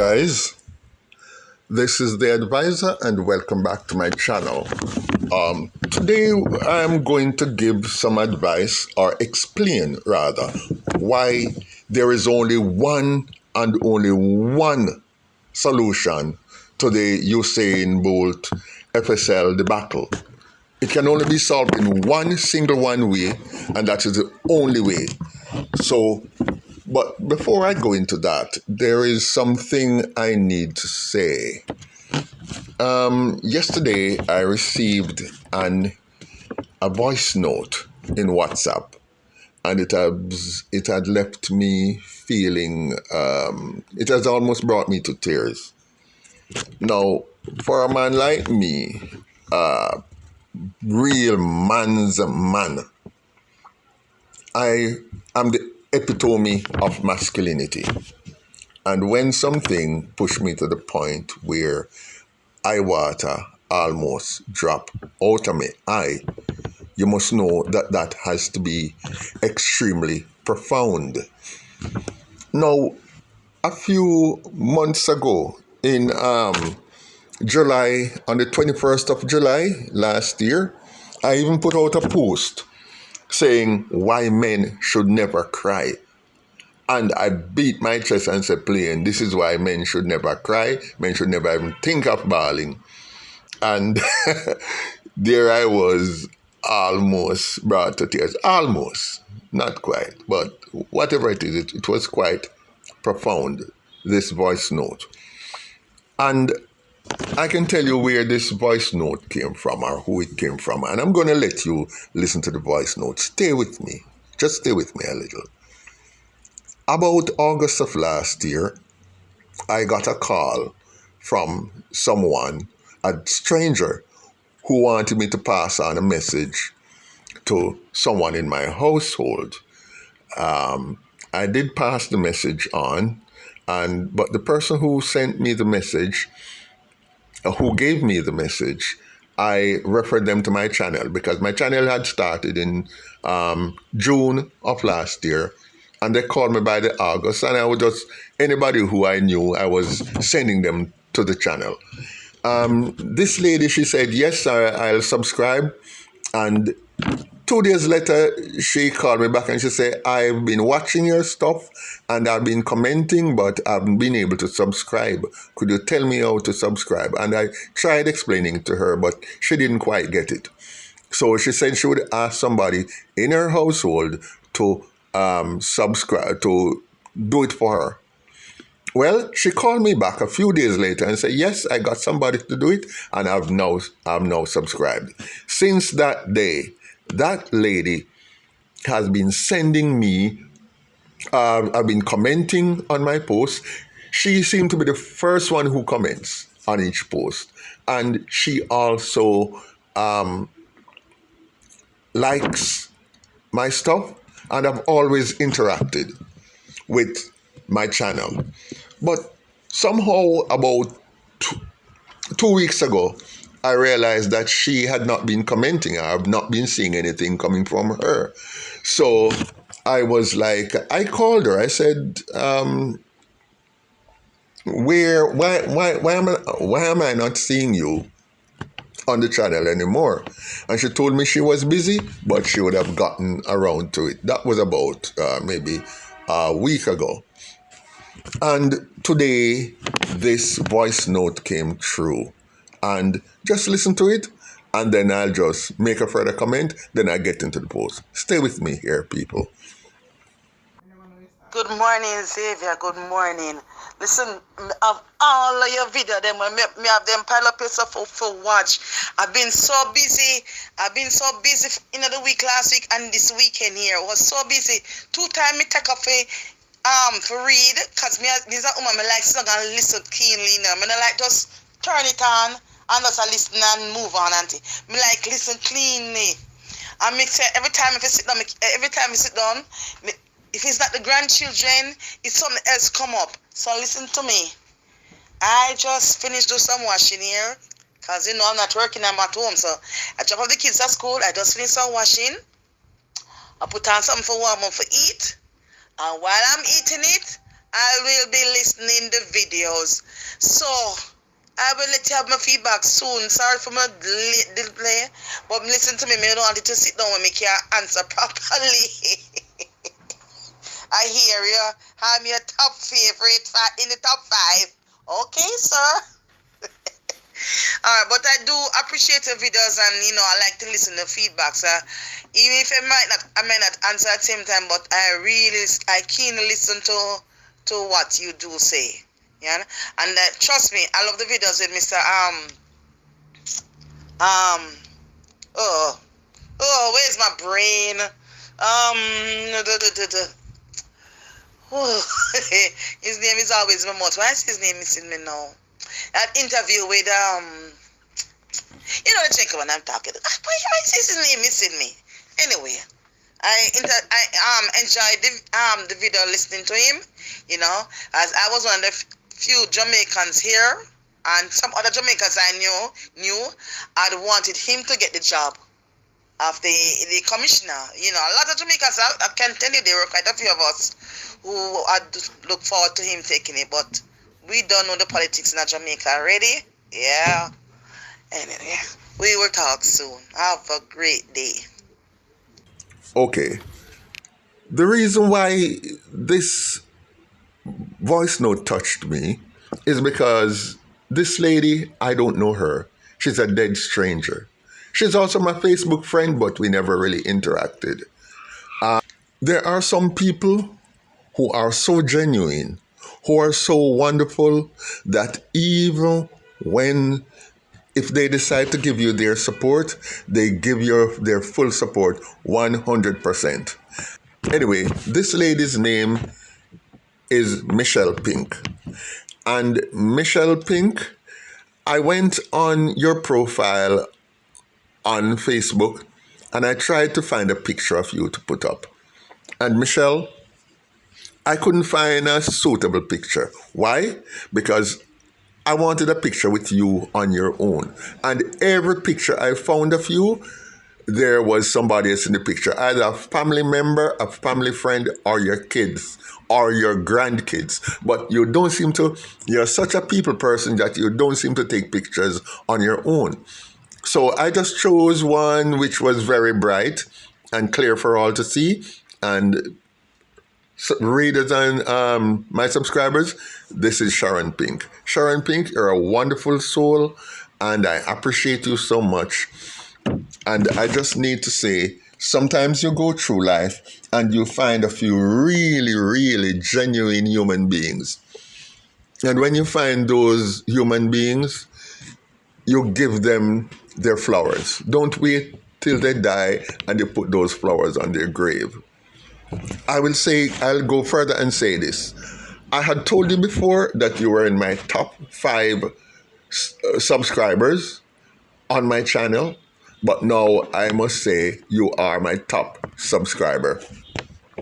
guys, this is the advisor and welcome back to my channel. Today I'm going to give some advice or explain rather why there is only one and only one solution to the Usain Bolt FSL debacle. It can only be solved in one way, and that is the only way. But before I go into that, there is something I need to say. Yesterday, I received a voice note in WhatsApp, and it had left me feeling. It has almost brought me to tears. Now, for a man like me, real man's man, I am the epitome of masculinity. And when something pushed me to the point where eye water almost drop out of my eye, you must know that has to be extremely profound. Now, a few months ago, in July, on the 21st of July last year, I even put out a post saying why men should never cry. And I beat my chest and said, plain, this is why men should never cry. Men should never even think of bawling. And there I was, almost brought to tears. Almost, not quite. But whatever it is, it was quite profound, this voice note. And I can tell you where this voice note came from or who it came from. And I'm going to let you listen to the voice note. Stay with me. Just stay with me a little. About August of last year, I got a call from someone, a stranger, who wanted me to pass on a message to someone in my household. I did pass the message on, but the person who sent me the message, who gave me the message, I referred them to my channel because my channel had started in June of last year. And they called me by the August, and I would just, anybody who I knew, I was sending them to the channel. This lady, she said, yes, I'll subscribe. And 2 days later, she called me back and she said, I've been watching your stuff and I've been commenting, but I haven't been able to subscribe. Could you tell me how to subscribe? And I tried explaining to her, but she didn't quite get it. So she said she would ask somebody in her household to subscribe, to do it for her. Well, she called me back a few days later and said, yes, I got somebody to do it, and I've now subscribed. Since that day, that lady has been sending me, I've been commenting on my posts. She seemed to be the first one who comments on each post. And she also likes my stuff, and I've always interacted with my channel. But somehow about 2 weeks ago, I realized that she had not been commenting. I have not been seeing anything coming from her. So I was like, I called her. I said, why am I not seeing you on the channel anymore? And she told me she was busy, but she would have gotten around to it. That was about maybe a week ago. And today, this voice note came through. And just listen to it, and then I'll just make a further comment, then I'll get into the post. Stay with me here, people. Good morning, Xavier. Good morning. Listen, of all of your video, them me have them pile up yourself for watch. I've been so busy in the week last week and this weekend here. I was so busy. 2 times me take up for read, cause me this a woman me like sing and listen keenly now. Me not like just turn it on and just listen and move on, auntie. Me like listen cleanly. And me say every time you sit down, if it's not the grandchildren, it's something else come up. So listen to me. I just finished doing some washing here. Because, I'm not working, I'm at home. So I drop off the kids at school. I just finished some washing. I put on something for warm up for eat. And while I'm eating it, I will be listening the videos. So I will let you have my feedback soon. Sorry for my delay, but listen to me. I don't want you to sit down when me can't answer properly. I hear you. I'm your top favorite in the top 5. Okay, sir. Alright, but I do appreciate your videos, and I like to listen to feedback. So even if I might not answer at the same time, but I keenly listen to what you do say. Yeah, and trust me, I love the videos with Mr. um where's my brain? His name is always in my mouth. Why is his name missing me now? That interview with the gentleman I'm talking. Why is his name missing me? Anyway, I enjoyed the video listening to him. As I was one of the few Jamaicans here, and some other Jamaicans I knew, I'd wanted him to get the job of the commissioner. A lot of Jamaicans, I can tell you, there were quite a few of us who had look forward to him taking it, but we don't know the politics in Jamaica already. Yeah. Anyway, we will talk soon. Have a great day. Okay. The reason why this voice note touched me is because this lady, I don't know her. She's a dead stranger. She's also my Facebook friend, but we never really interacted. There are some people who are so genuine, who are so wonderful, that even if they decide to give you their support, they give you their full support 100%. Anyway, this lady's name is Michelle Pink. And Michelle Pink, I went on your profile on Facebook and I tried to find a picture of you to put up. And Michelle, I couldn't find a suitable picture. Why? Because I wanted a picture with you on your own. And every picture I found of you, there was somebody else in the picture, either a family member, a family friend, or your kids, or your grandkids. But you're such a people person that you don't seem to take pictures on your own. So I just chose one which was very bright and clear for all to see. And readers and my subscribers, this is Sharon Pink. Sharon Pink, you're a wonderful soul, and I appreciate you so much. And I just need to say, sometimes you go through life and you find a few really, really genuine human beings. And when you find those human beings, you give them their flowers. Don't wait till they die and you put those flowers on their grave. I'll go further and say this. I had told you before that you were in my top 5 subscribers on my channel, but now I must say you are my top subscriber.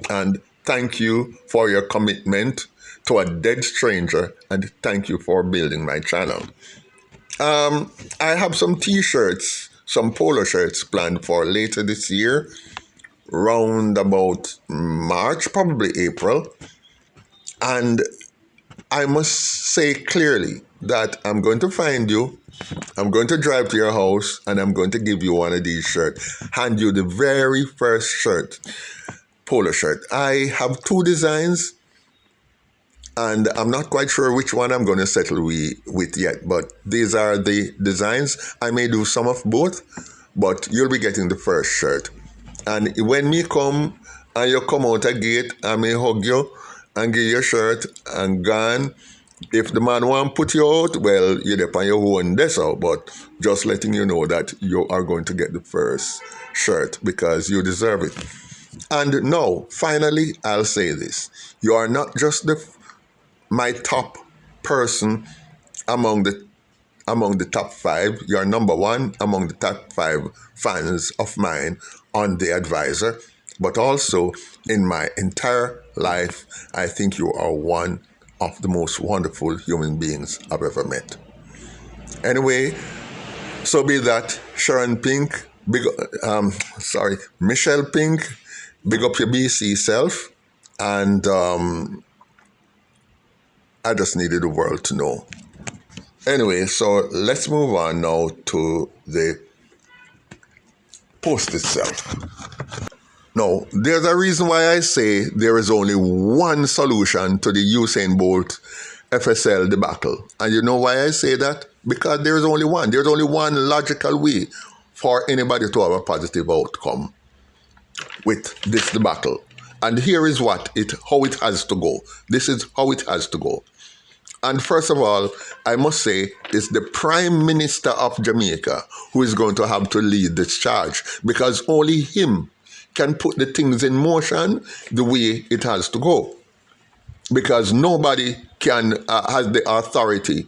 And thank you for your commitment to a dead stranger, and thank you for building my channel. I have some t-shirts, some polo shirts planned for later this year, round about March, probably April. And I must say clearly that I'm going to find you, I'm going to drive to your house, and I'm going to give you one of these shirts, hand you the very first shirt, polo shirt. I have 2 designs, and I'm not quite sure which one I'm going to settle with yet, but these are the designs. I may do some of both, but you'll be getting the first shirt. And when me come and you come out a gate, I may hug you and give you a shirt and gone. If the man want put you out, well, you're there on your own this out, but just letting you know that you are going to get the first shirt because you deserve it. And now, finally, I'll say this. You are not just my top person among the top 5. You are number 1 among the top 5 fans of mine on The Advisor, but also in my entire life, I think you are one of the most wonderful human beings I've ever met. Anyway, so be that. Sharon Pink, Michelle Pink, big up your BC self, and I just needed the world to know. Anyway, so let's move on now to the post itself. Now, there's a reason why I say there is only one solution to the Usain Bolt FSL debacle. And you know why I say that? Because there is only one. There's only one logical way for anybody to have a positive outcome with this debacle. And here is how it has to go. This is how it has to go. And first of all, I must say, it's the Prime Minister of Jamaica who is going to have to lead this charge, because only him can put the things in motion the way it has to go. Because nobody has the authority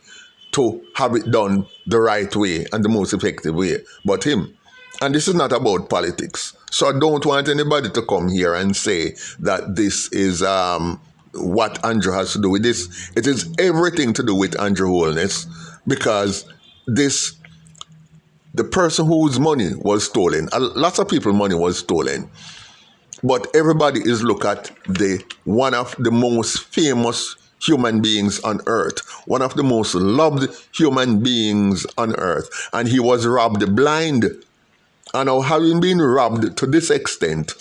to have it done the right way and the most effective way but him. And this is not about politics. So I don't want anybody to come here and say that this is what Andrew has to do with this. It is everything to do with Andrew Holness, because the person whose money was stolen, lots of people's money was stolen, but everybody is look at one of the most famous human beings on earth, one of the most loved human beings on earth, and he was robbed blind. And now, having been robbed to this extent,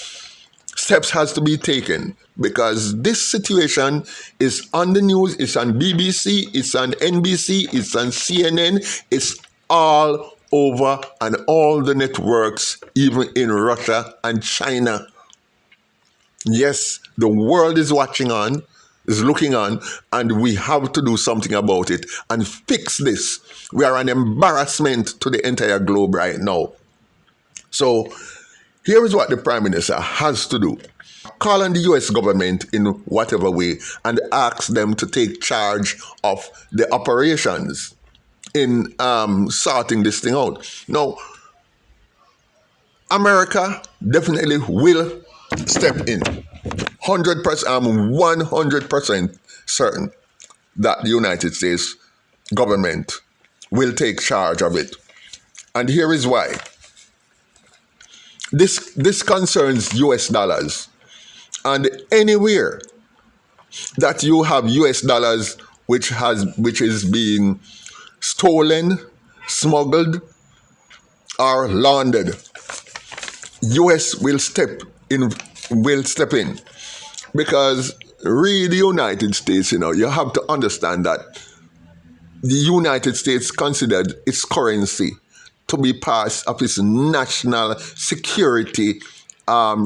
steps has to be taken, because this situation is on the news. It's on BBC, it's on NBC, it's on CNN, it's all over and all the networks, even in Russia and China. Yes, the world is watching on, is looking on, and we have to do something about it and fix this. We are an embarrassment to the entire globe right now. So here is what the Prime Minister has to do. Call on the US government in whatever way and ask them to take charge of the operations in sorting this thing out. Now, America definitely will step in. 100%, I'm 100% certain that the United States government will take charge of it. And here is why. This concerns US dollars. And anywhere that you have US dollars which is being stolen, smuggled, or laundered, US will step in. Because really, the United States, you have to understand that the United States considered its currency to be part of its national security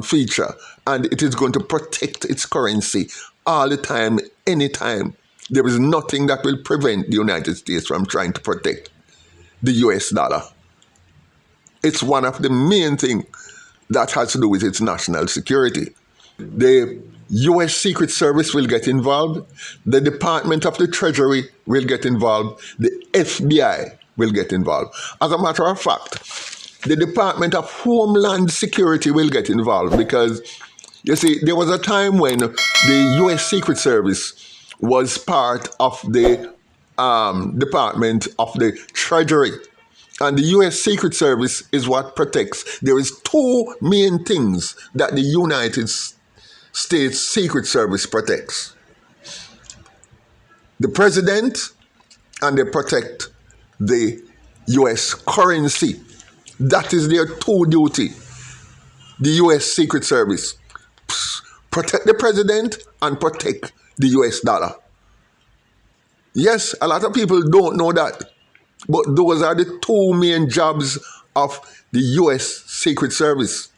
feature, and it is going to protect its currency all the time, anytime. There is nothing that will prevent the United States from trying to protect the US dollar. It's one of the main things that has to do with its national security. The US Secret Service will get involved. The Department of the Treasury will get involved. The FBI will get involved. As a matter of fact, the Department of Homeland Security will get involved, because, you see, there was a time when the US Secret Service was part of the Department of the Treasury. And the US Secret Service is what protects. There is two main things that the United States Secret Service protects: the president, and they protect the US currency. That is their two duty. The US Secret Service: protect the president and protect the US dollar. Yes, a lot of people don't know that, but those are the two main jobs of the US Secret Service.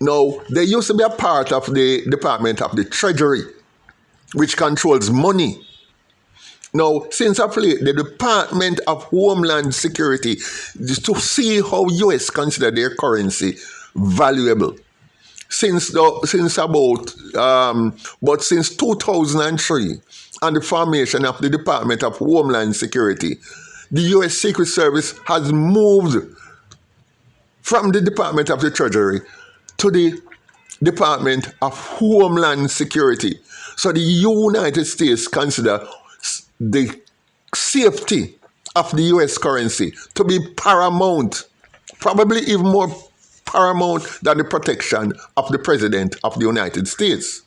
Now, they used to be a part of the Department of the Treasury, which controls money. Now, since of late, the Department of Homeland Security, to see how US consider their currency valuable. Since 2003 and the formation of the Department of Homeland Security, the US Secret Service has moved from the Department of the Treasury to the Department of Homeland Security. So the United States consider the safety of the US currency to be paramount, probably even more paramount than the protection of the President of the United States.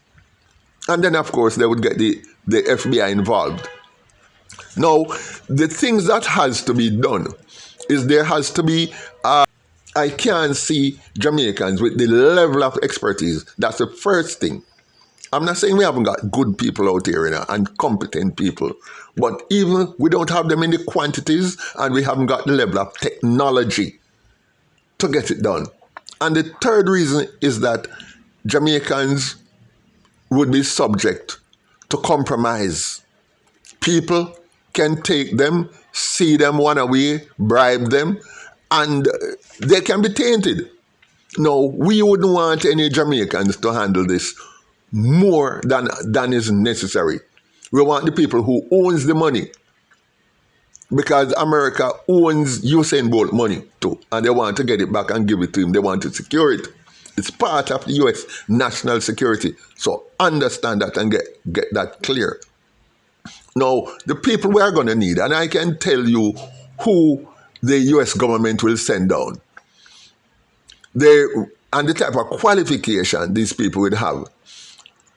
And then, of course, they would get the the FBI involved. Now, the things that has to be done is there has to be, I can't see Jamaicans with the level of expertise. That's the first thing. I'm not saying we haven't got good people out here, and competent people, but even we don't have them in the quantities, and we haven't got the level of technology to get it done. And the third reason is that Jamaicans would be subject to compromise. People can take them, see them one away, bribe them, and they can be tainted. No, we wouldn't want any Jamaicans to handle this more than is necessary. We want the people who owns the money, because America owns Usain Bolt money too, and they want to get it back and give it to him. They want to secure it. It's part of the U.S. national security. So understand that and get that clear. Now, the people we are going to need, and I can tell you who the U.S. government will send down. And the type of qualification these people would have.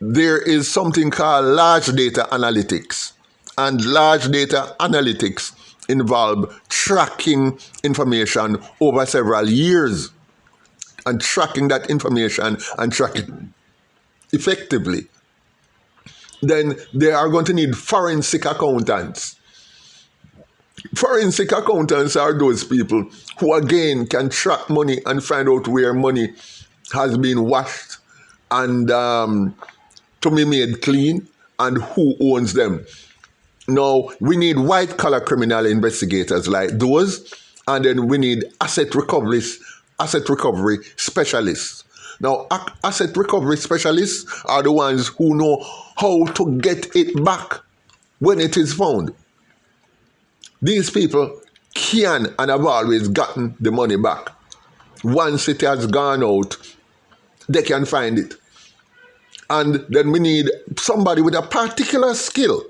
There is something called large data analytics. And large data analytics involve tracking information over several years. And tracking that information and tracking effectively. Then they are going to need forensic accountants. Forensic accountants are those people who, again, can track money and find out where money has been washed and to be made clean and who owns them. Now, we need white-collar criminal investigators like those, and then we need asset recovery specialists. Now, asset recovery specialists are the ones who know how to get it back when it is found. These people can and have always gotten the money back. Once it has gone out, they can find it. And then we need somebody with a particular skill,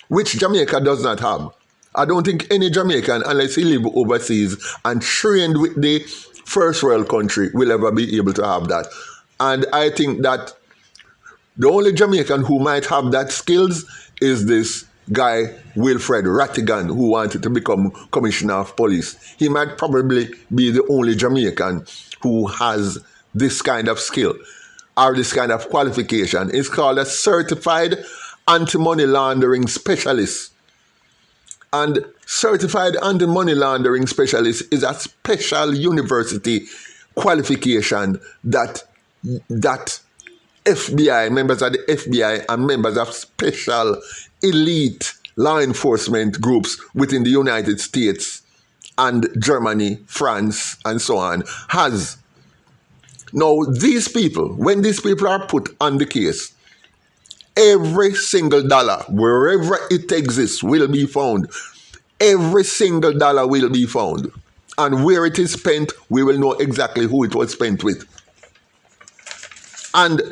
which Jamaica does not have. I don't think any Jamaican, unless he lives overseas and trained with the first world country, will ever be able to have that. And I think that the only Jamaican who might have that skills is this guy, Wilfred Rattigan, who wanted to become Commissioner of Police. He might probably be the only Jamaican who has this kind of skill or this kind of qualification. It's called a certified anti-money laundering specialist. And certified anti-money laundering specialist is a special university qualification that FBI, members of the FBI and members of special elite law enforcement groups within the United States and Germany, France, and so on has. Now, these people, when these people are put on the case, every single dollar, wherever it exists, will be found. Every single dollar will be found. And where it is spent, we will know exactly who it was spent with. And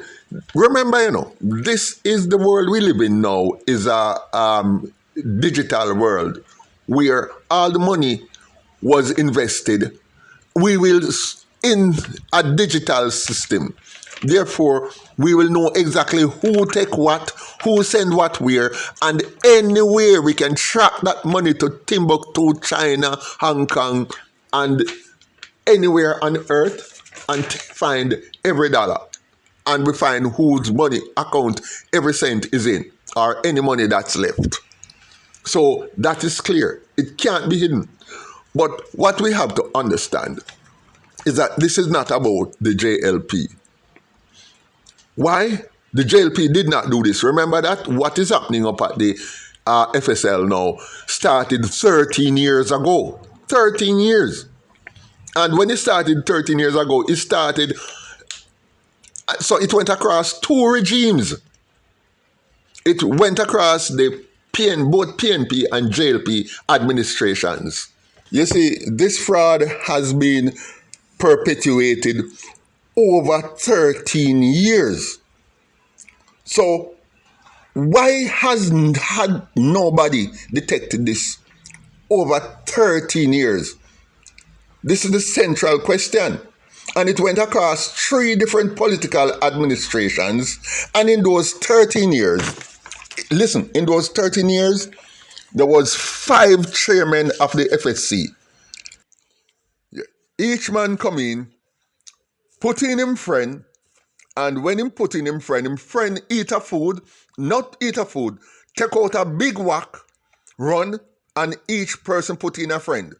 remember, this is the world we live in now, is a digital world where all the money was invested. We will in a digital system. Therefore, we will know exactly who take what, who send what where, and anywhere we can track that money to Timbuktu, China, Hong Kong, and anywhere on earth and find every dollar. And we find whose money account every cent is in, or any money that's left. So that is clear. It can't be hidden. But what we have to understand is that this is not about the JLP. Why? The JLP did not do this. Remember that what is happening up at the FSL now started 13 years ago. 13 years. And when it started 13 years ago, so it went across two regimes. It went across both PNP and JLP administrations. You see, this fraud has been perpetuated over 13 years. So why hasn't had nobody detected this over 13 years? This is the central question. And it went across 3 different political administrations. And in those 13 years, Listen, in those 13 years, there was 5 chairmen of the FSC. Yeah. Each man come in, put in him friend, and when him put in him friend eat a food, not eat a food, take out a big whack, run, and each person put in a friend.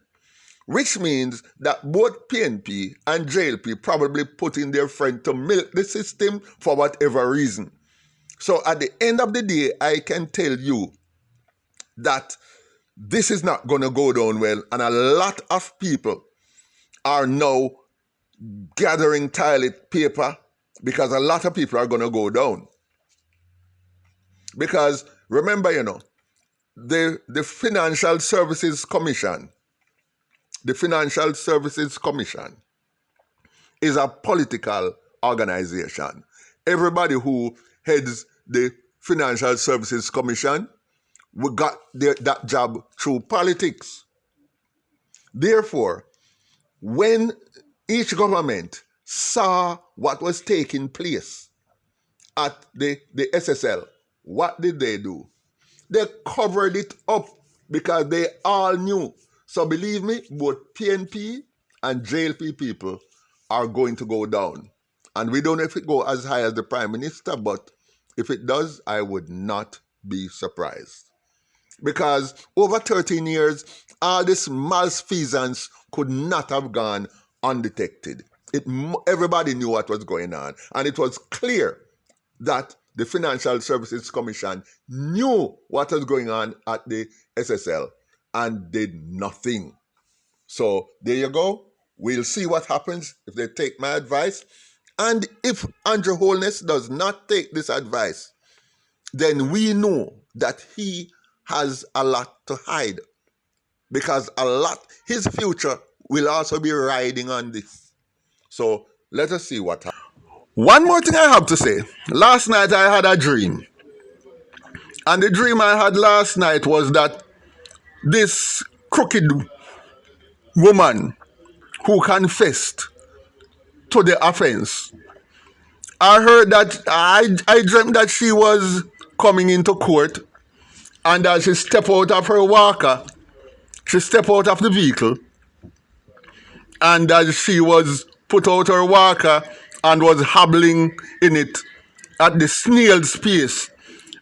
Which means that both PNP and JLP probably put in their friend to milk the system for whatever reason. So at the end of the day, I can tell you that this is not going to go down well, and a lot of people are now gathering toilet paper because a lot of people are going to go down. Because remember, the Financial Services Commission, is a political organization. Everybody who heads the Financial Services Commission, we got that job through politics. Therefore, when each government saw what was taking place at the SSL, what did they do? They covered it up because they all knew. So believe me, both PNP and JLP people are going to go down. And we don't know if it go as high as the Prime Minister, but if it does, I would not be surprised. Because over 13 years, all this malfeasance could not have gone undetected. Everybody knew what was going on. And it was clear that the Financial Services Commission knew what was going on at the SSL and did nothing. So there you go. We'll see what happens if they take my advice. And if Andrew Holness does not take this advice, then we know that he has a lot to hide. Because his future will also be riding on this. So let us see what happens. One more thing I have to say. Last night I had a dream. And the dream I had last night was that this crooked woman who confessed to the offense, I heard that I dreamt that she was coming into court, and as she stepped out of her walker, she stepped out of the vehicle, and as she was put out her walker and was hobbling in it at the snail's pace,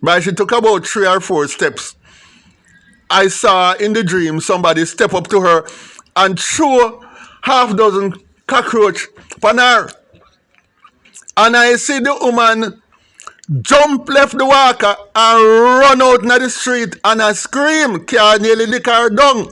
but she took about 3 or 4 steps, I saw in the dream somebody step up to her and throw half dozen cockroach on her. And I see the woman jump left the walker and run out in the street, and I scream, car nearly lick her down.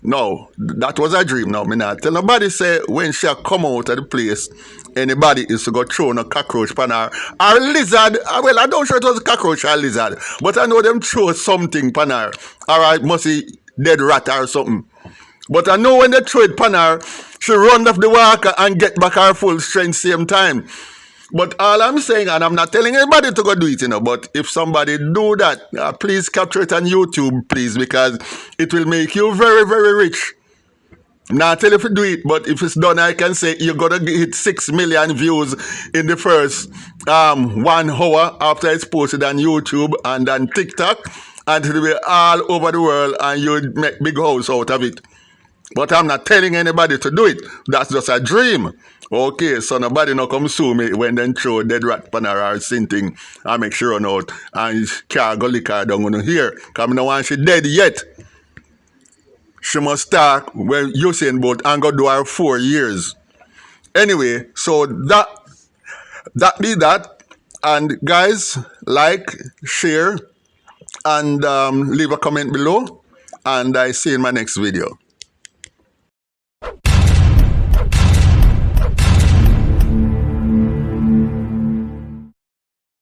No, that was a dream. Now, me not tell nobody say when she come out of the place, anybody is to go throw a cockroach on her. Or lizard, well, I don't sure it was a cockroach or lizard, but I know them throw something on her. Or I must see dead rat or something. But I know when they throw it on her, she run off the walker and get back her full strength same time. But all I'm saying, and I'm not telling anybody to go do it, but if somebody do that, please capture it on YouTube, please, because it will make you very, very rich. Not tell if you do it, but if it's done, I can say you're going to hit 6 million views in the first 1 hour after it's posted on YouTube and on TikTok, and it will be all over the world, and you'll make big house out of it. But I'm not telling anybody to do it. That's just a dream. Okay, so nobody no come sue me when they throw dead rat pan or something. I make sure run out and can't go lick her down on here. Because I don't want she dead yet. She must start when Usain Bolt and go do her 4 years. Anyway, so that be that. And guys, like, share, and leave a comment below. And I see you in my next video.